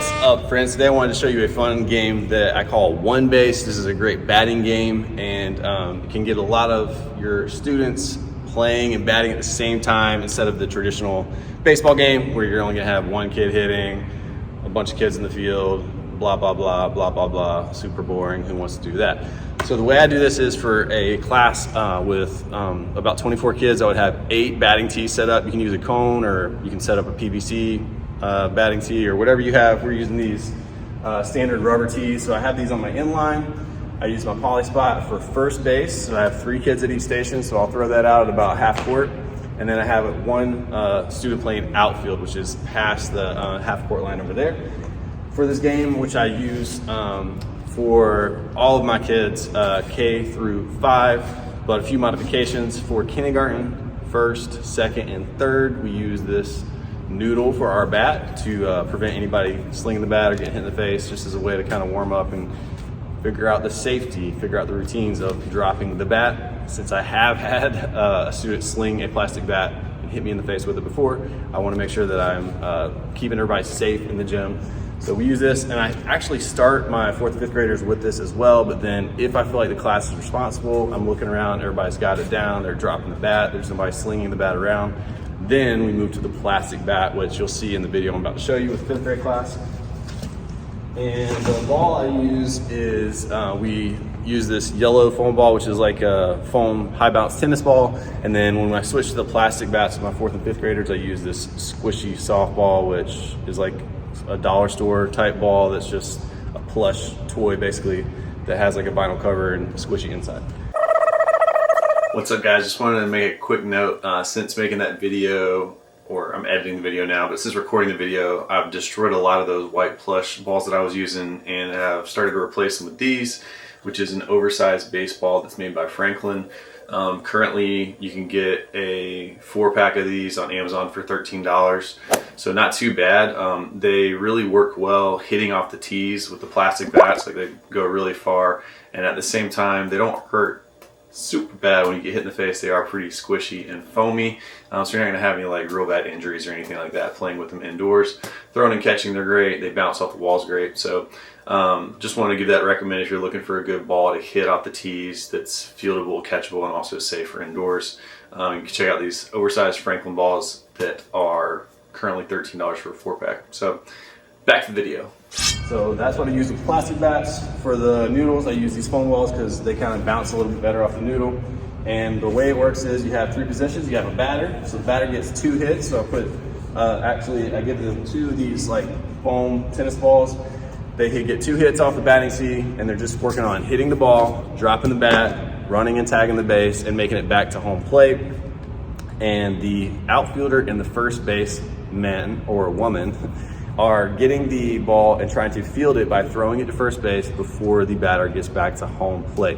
What's up, friends? Today I wanted to show you a fun game that I call One Base. This is a great batting game, and you can get a lot of your students playing and batting at the same time instead of the traditional baseball game where you're only gonna have one kid hitting, a bunch of kids in the field, blah, blah, blah, blah, blah, blah, super boring. Who wants to do that? So the way I do this is for a class with about 24 kids, I would have 8 batting tees set up. You can use a cone, or you can set up a PVC batting tee, or whatever you have. We're using these standard rubber tees. So I have these on my inline. I use my poly spot for first base. So I have 3 kids at each station, so I'll throw that out at about half court. And then I have one student playing outfield, which is past the half court line over there. For this game, which I use for all of my kids, K through 5, but a few modifications. For kindergarten, first, second, and third, we use this noodle for our bat to prevent anybody slinging the bat or getting hit in the face, just as a way to kind of warm up and figure out the safety, figure out the routines of dropping the bat. Since I have had a student sling a plastic bat and hit me in the face with it before, I want to make sure that I'm keeping everybody safe in the gym. So we use this, and I actually start my 4th and 5th graders with this as well, but then if I feel like the class is responsible, I'm looking around, everybody's got it down, they're dropping the bat, there's somebody slinging the bat around, then we move to the plastic bat, which you'll see in the video I'm about to show you with 5th grade class. And the ball I use is, we use this yellow foam ball, which is like a foam high bounce tennis ball. And then when I switch to the plastic bats with my 4th and 5th graders, I use this squishy softball, which is like a dollar store type ball that's just a plush toy basically that has like a vinyl cover and squishy inside. What's up, guys? Just wanted to make a quick note. Since making that video, or I'm editing the video now, but since recording the video, I've destroyed a lot of those white plush balls that I was using and have started to replace them with these, which is an oversized baseball that's made by Franklin. Currently, you can get a 4-pack of these on Amazon for $13, so not too bad. They really work well hitting off the tees with the plastic bats, like they go really far, and at the same time, they don't hurt super bad when you get hit in the face. They are pretty squishy and foamy, so you're not going to have any like real bad injuries or anything like that playing with them indoors. Throwing and catching, they're great. They bounce off the walls great. So just want to give that recommend if you're looking for a good ball to hit off the tees that's fieldable, catchable, and also safe for indoors. You can check out these oversized Franklin balls that are currently $13 for a 4-pack. So back to the video. So that's what I use with plastic bats. For the noodles, I use these foam balls because they kind of bounce a little bit better off the noodle. And the way it works is you have 3 positions. You have a batter, so the batter gets 2 hits. So I put, I give them 2 of these like foam tennis balls. They get 2 hits off the batting tee, and they're just working on hitting the ball, dropping the bat, running and tagging the base, and making it back to home plate. And the outfielder and the first base man or woman are getting the ball and trying to field it by throwing it to first base before the batter gets back to home plate.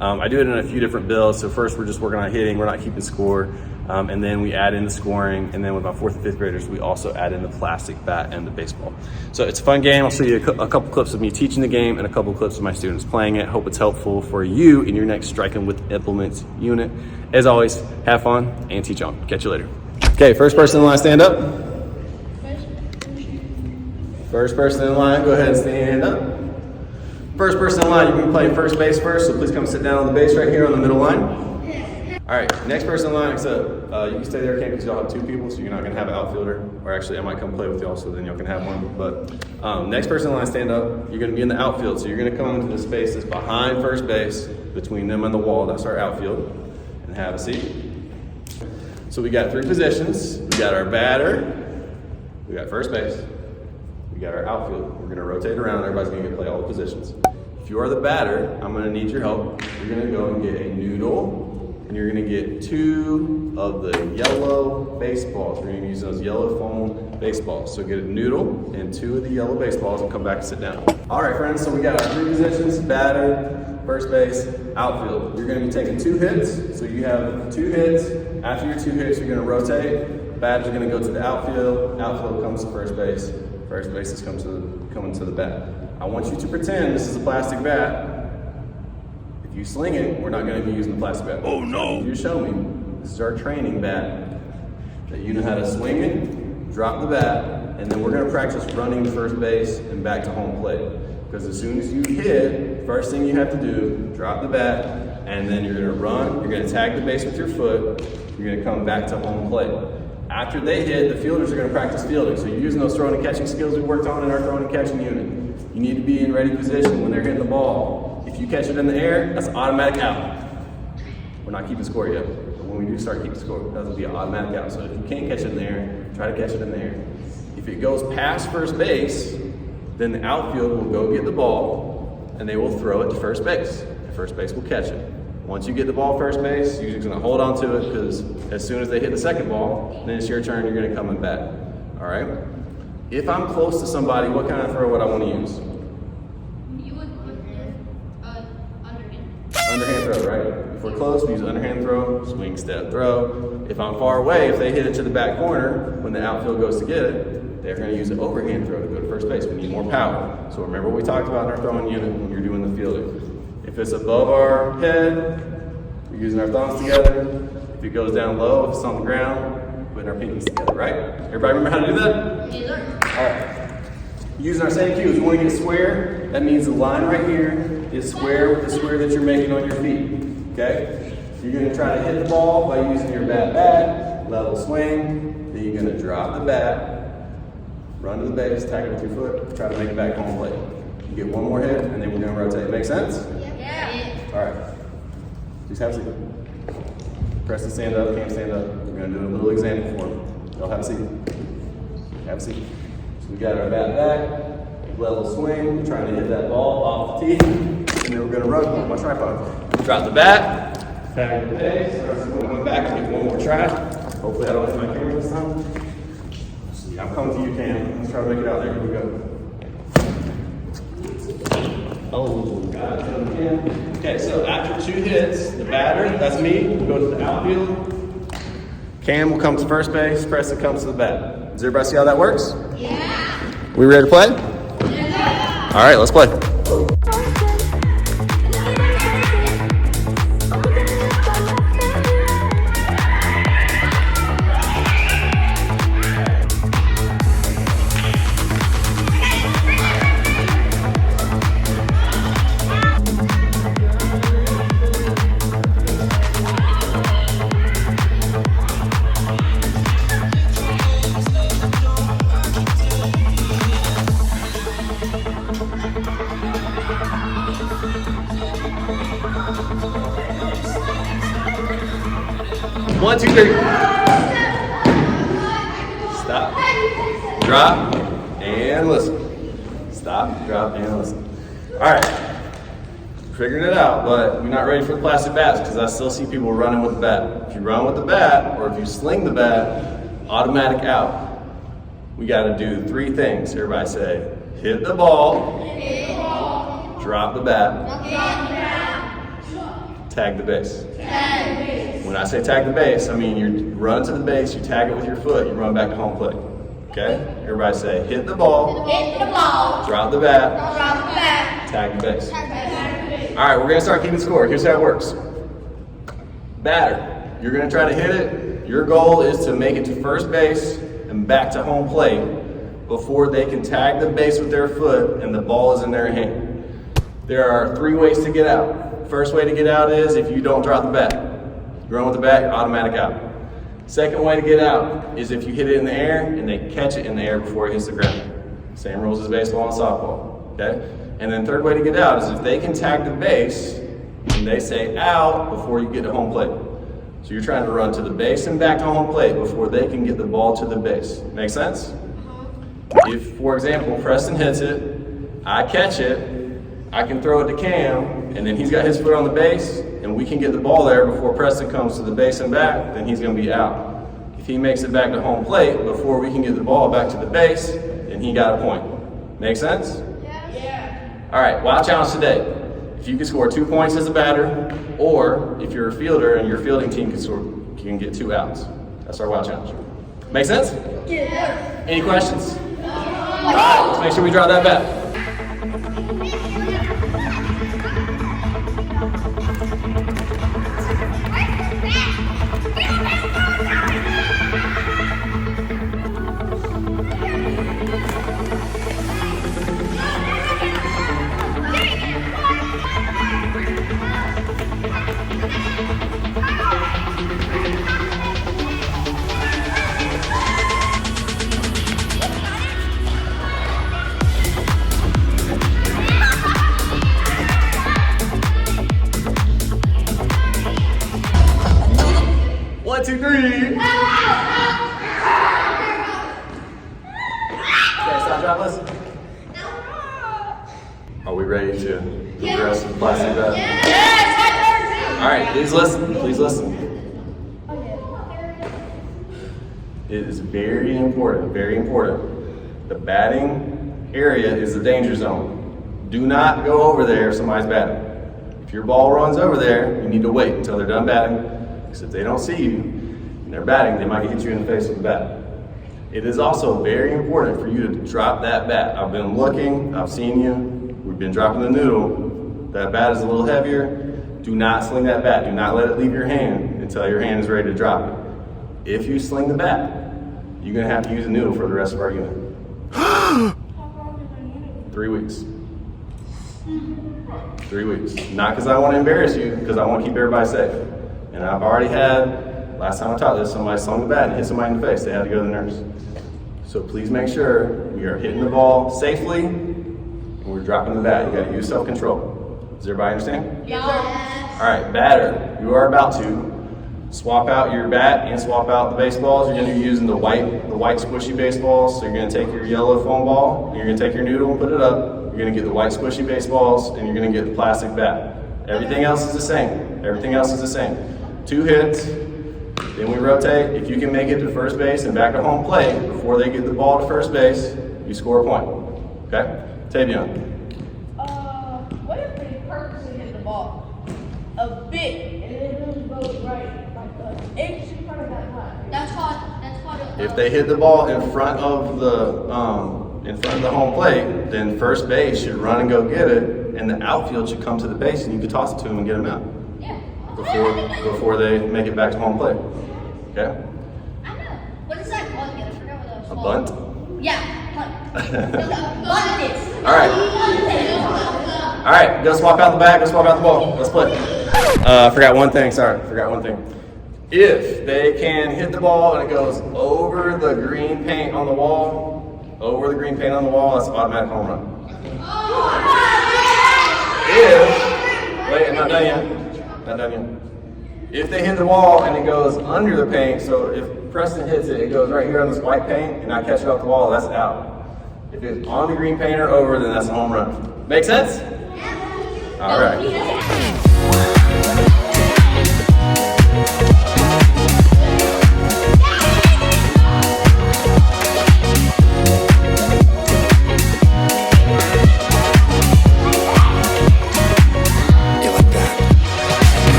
I do it in a few different builds. So first we're just working on hitting, we're not keeping score. And then we add in the scoring. And then with my 4th and 5th graders, we also add in the plastic bat and the baseball. So it's a fun game. I'll show you a couple clips of me teaching the game and a couple clips of my students playing it. Hope it's helpful for you in your next Striking with Implements unit. As always, have fun and teach on. Catch you later. Okay, first person in line, stand up. First person in line, go ahead and stand up. First person in line, you can play first base first, so please come sit down on the base right here on the middle line. All right, next person in line, except you can stay there, Cam, because y'all have 2 people, so you're not gonna have an outfielder. Or actually, I might come play with y'all, so then y'all can have one. But next person in line, stand up. You're gonna be in the outfield, so you're gonna come into the space that's behind first base, between them and the wall. That's our outfield, and have a seat. So we got 3 positions. We got our batter, we got first base, we got our outfield. We're gonna rotate around, everybody's gonna get to play all the positions. If you are the batter, I'm gonna need your help. You're gonna go and get a noodle, and you're gonna get 2 of the yellow baseballs. We're gonna use those yellow foam baseballs. So get a noodle and 2 of the yellow baseballs and come back and sit down. All right, friends, so we got our 3 positions: batter, first base, outfield. You're gonna be taking 2 hits. So you have 2 hits. After your 2 hits, you're gonna rotate. Batters are gonna go to the outfield. Outfield comes to first base. First base is coming to the bat. I want you to pretend this is a plastic bat. If you sling it, we're not going to be using the plastic bat. Oh no! You show me. This is our training bat. That you know how to swing it, drop the bat, and then we're going to practice running to first base and back to home plate. Because as soon as you hit, first thing you have to do, drop the bat, and then you're going to run, you're going to tag the base with your foot, you're going to come back to home plate. After they hit, the fielders are going to practice fielding. So you're using those throwing and catching skills we worked on in our throwing and catching unit. You need to be in ready position when they're hitting the ball. If you catch it in the air, that's automatic out. We're not keeping score yet, but when we do start keeping score, that'll be an automatic out. So if you can't catch it in the air, try to catch it in the air. If it goes past first base, then the outfield will go get the ball and they will throw it to first base. And first base will catch it. Once you get the ball first base, you're just going to hold on to it because as soon as they hit the second ball, then it's your turn, you're going to come and bat. All right? If I'm close to somebody, what kind of throw would I want to use? You would underhand. Underhand throw, right? If we're close, we use underhand throw, swing, step, throw. If I'm far away, if they hit it to the back corner, when the outfield goes to get it, they're going to use an overhand throw to go to first base. We need more power. So remember what we talked about in our throwing unit when you're doing the fielding. If it's above our head, we're using our thumbs together. If it goes down low, if it's on the ground, we're putting our pinkies together, right? Everybody remember how to do that? Yes, sir. All right. Using our same cues, we want to get square. That means the line right here is square with the square that you're making on your feet. Okay? You're going to try to hit the ball by using your bat back, level swing. Then you're going to drop the bat, run to the base, tag it with your foot, try to make it back home plate. You get one more hit, and then we're going to rotate. Make sense? Yeah. All right. Just have a seat. Preston, stand up. Cam, stand up. We're going to do a little example for him. Y'all have a seat. Have a seat. So we got our bat back, level swing. We're trying to hit that ball off the tee, and then we're going to run on my tripod. Drop the bat, tag the base. Going back and get one more try. Hopefully I don't hit my camera this time. I'm coming to you, Cam. Let's try to make it out there. Here we go. Oh, got it. Okay, so after 2 hits, the batter, that's me, will go to the outfield. Cam will come to first base, Preston comes to the bat. Does everybody see how that works? Yeah. We ready to play? Yeah. All right, let's play. 1, 2, 3. Stop. Drop and listen. Stop, drop, and listen. All right. Figuring it out, but we're not ready for the plastic bats because I still see people running with the bat. If you run with the bat or if you sling the bat, automatic out. We got to do 3 things. Everybody say, hit the ball, drop the bat, tag the base. When I say tag the base, I mean you run to the base, you tag it with your foot, you run back to home plate. Okay? Everybody say, hit the ball, drop the bat, tag the base. All right, we're going to start keeping score. Here's how it works. Batter, you're going to try to hit it. Your goal is to make it to first base and back to home plate before they can tag the base with their foot and the ball is in their hand. There are 3 ways to get out. First way to get out is if you don't drop the bat. You run with the bat, automatic out. Second way to get out is if you hit it in the air and they catch it in the air before it hits the ground. Same rules as baseball and softball, okay? And then third way to get out is if they can tag the base and they say out before you get to home plate. So you're trying to run to the base and back to home plate before they can get the ball to the base. Make sense? If, for example, Preston hits it, I catch it, I can throw it to Cam, and then he's got his foot on the base, and we can get the ball there before Preston comes to the base and back, then he's going to be out. If he makes it back to home plate before we can get the ball back to the base, then he got a point. Make sense? Yeah. All right, wild challenge today. If you can score 2 points as a batter, or if you're a fielder and your fielding team can get 2 outs. That's our wild challenge. Make sense? Yeah. Any questions? All right, let's make sure we drop that bat. 1, 2, 3. Okay, stop, drop, listen. Are we ready to progress with plastic bat? All right, please listen. Please listen. It is very important, very important. The batting area is the danger zone. Do not go over there if somebody's batting. If your ball runs over there, you need to wait until they're done batting, because if they don't see you and they're batting, they might hit you in the face with the bat. It is also very important for you to drop that bat. I've been looking, I've seen you, we've been dropping the noodle. That bat is a little heavier. Do not sling that bat. Do not let it leave your hand until your hand is ready to drop it. If you sling the bat, you're gonna have to use a noodle for the rest of our unit. 3 weeks. 3 weeks. Not because I want to embarrass you, because I want to keep everybody safe. And I've already had, last time I taught this, somebody slung the bat and hit somebody in the face. They had to go to the nurse. So please make sure we are hitting the ball safely and we're dropping the bat. You got to use self-control. Does everybody understand? Yeah. All right, batter. You are about to swap out your bat and swap out the baseballs. You're going to be using the white squishy baseballs. So you're going to take your yellow foam ball, and you're going to take your noodle and put it up. You're going to get the white squishy baseballs, and you're going to get the plastic bat. Everything else is the same. Everything else is the same. 2 hits, then we rotate. If you can make it to first base and back to home plate before they get the ball to first base, you score a point. Okay? Tavion. What if they purposely hit the ball a bit and then it goes right, like the inch in front of that line? That's called. If they hit the ball in front of the home plate, then first base should run and go get it, and the outfield should come to the base, and you can toss it to them and get them out. Yeah. Before they make it back to home plate. Okay? I know. What is that called again? I forgot what that was A called. bunt? Yeah, bunt. Bunt it. All right. All right, go swap out the bat, go swap out the ball. Let's play. Forgot one thing, sorry, forgot one thing. If they can hit the ball and it goes over the green paint on the wall, that's an automatic home run. Wait, I'm not done yet. If they hit the ball and it goes under the paint, so if Preston hits it, it goes right here on this white paint, and I catch it off the wall, that's out. If it's on the green paint or over, then that's a home run. Make sense? All right.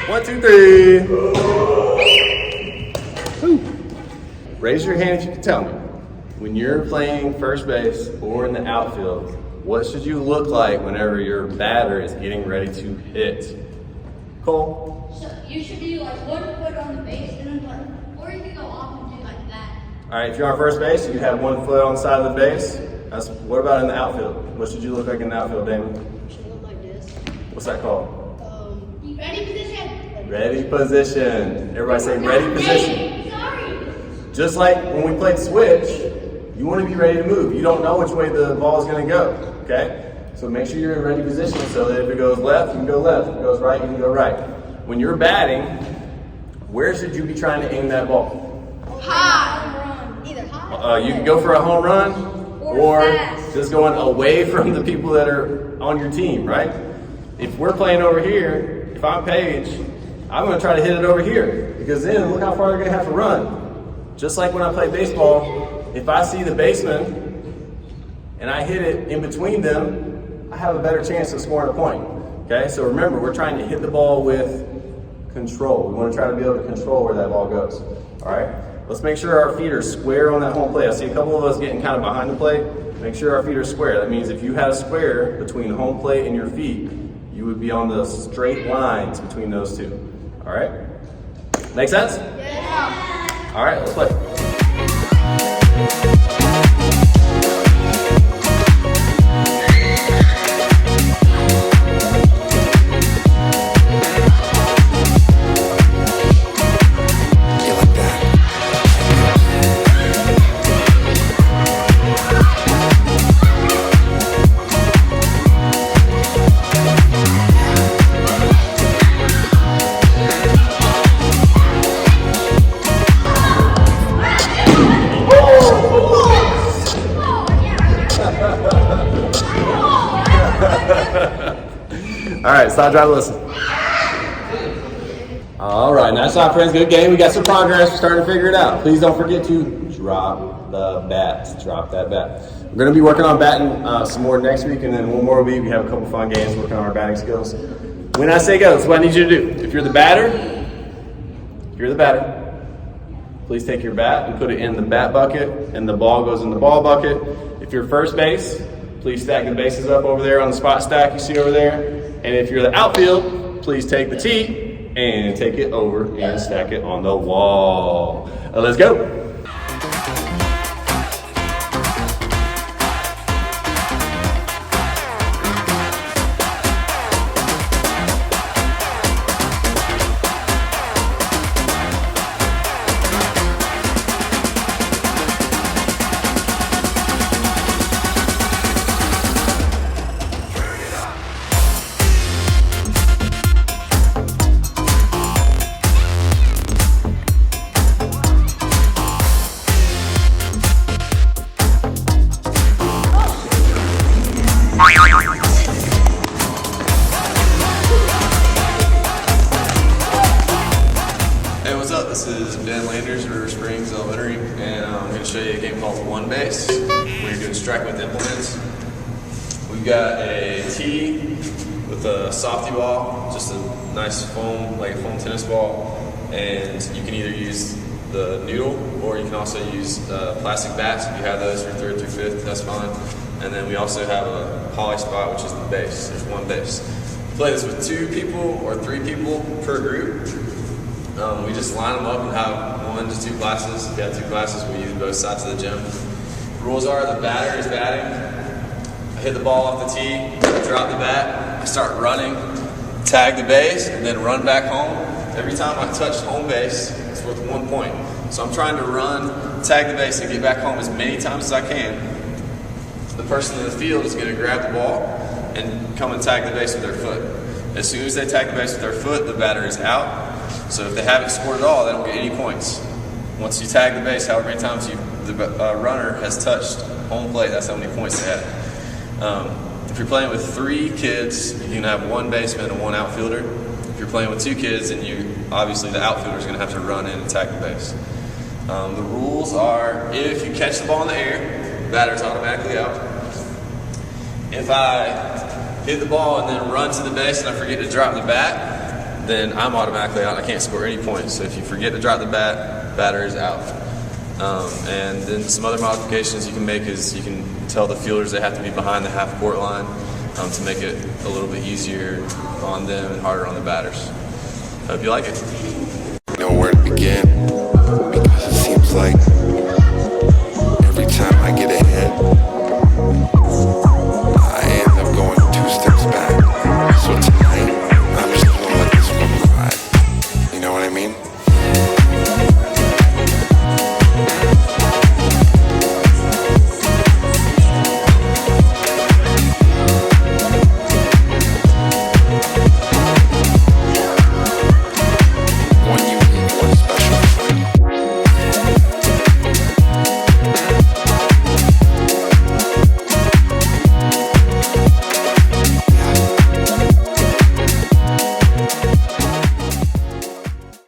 1, 2, 3. Raise your hand if you can tell me. When you're playing first base or in the outfield, what should you look like whenever your batter is getting ready to hit? Cole? So you should be like 1 foot on the base and then or you can go off and do like that. All right, if you're on first base, you have 1 foot on the side of the base. What about in the outfield? What should you look like in the outfield, Damon? You should look like this. What's that called? Ready position. Ready position. Everybody say ready position. Sorry. Just like when we played switch, you want to be ready to move. You don't know which way the ball is going to go, okay? So make sure you're in ready position so that if it goes left, you can go left. If it goes right, you can go right. When you're batting, where should you be trying to aim that ball? High. Either high. You can go for a home run or fast. just going away from the people that are on your team, right? If we're playing over here, if I'm Paige, I'm going to try to hit it over here because then look how far they're going to have to run. Just like when I play baseball, if I see the baseman and I hit it in between them, I have a better chance of scoring a point. Okay, so remember, we're trying to hit the ball with control. We want to try to be able to control where that ball goes. All right, let's make sure our feet are square on that home plate. I see a couple of us getting kind of behind the plate. Make sure our feet are square. That means if you had a square between home plate and your feet, you would be on the straight lines between those two. All right, make sense? Yeah. All right, let's play. All right, stop, drive, listen. All right, nice job, friends. Good game. We got some progress. We're starting to figure it out. Please don't forget to drop the bat. Drop that bat. We're going to be working on batting some more next week, and then one more week. We have a couple fun games working on our batting skills. When I say go, that's what I need you to do. If you're the batter, please take your bat and put it in the bat bucket, and the ball goes in the ball bucket. If you're first base, please stack the bases up over there on the spot stack you see over there. And if you're the outfield, please take the tee and take it over and stack it on the wall. Let's go. Elementary, and I'm going to show you a game called One Base, where you're doing strike with implements. We've got a tee with a softy ball, just a nice foam, like a foam tennis ball, and you can either use the noodle or you can also use plastic bats. If you have those for 3rd through 5th, that's fine. And then we also have a poly spot, which is the base. There's one base. We play this with 2 people or 3 people per group. We just line them up and have 1 to 2 classes. If you have 2 classes, we use both sides of the gym. Rules are the batter is batting. I hit the ball off the tee, drop the bat, I start running, tag the base, and then run back home. Every time I touch home base, it's worth 1 point. So I'm trying to run, tag the base, and get back home as many times as I can. The person in the field is going to grab the ball and come and tag the base with their foot. As soon as they tag the base with their foot, the batter is out. So if they haven't scored at all, they don't get any points. Once you tag the base, however many times the runner has touched home plate, that's how many points they have. If you're playing with 3 kids, you can have 1 baseman and 1 outfielder. If you're playing with 2 kids, then obviously the outfielder is going to have to run in and tag the base. The rules are, if you catch the ball in the air, the batter's automatically out. If I hit the ball and then run to the base and I forget to drop the bat, then I'm automatically out. I can't score any points. So if you forget to drop the bat, batter is out. And then some other modifications you can make is you can tell the fielders they have to be behind the half-court line to make it a little bit easier on them and harder on the batters. Hope you like it. Know where to begin, because it seems like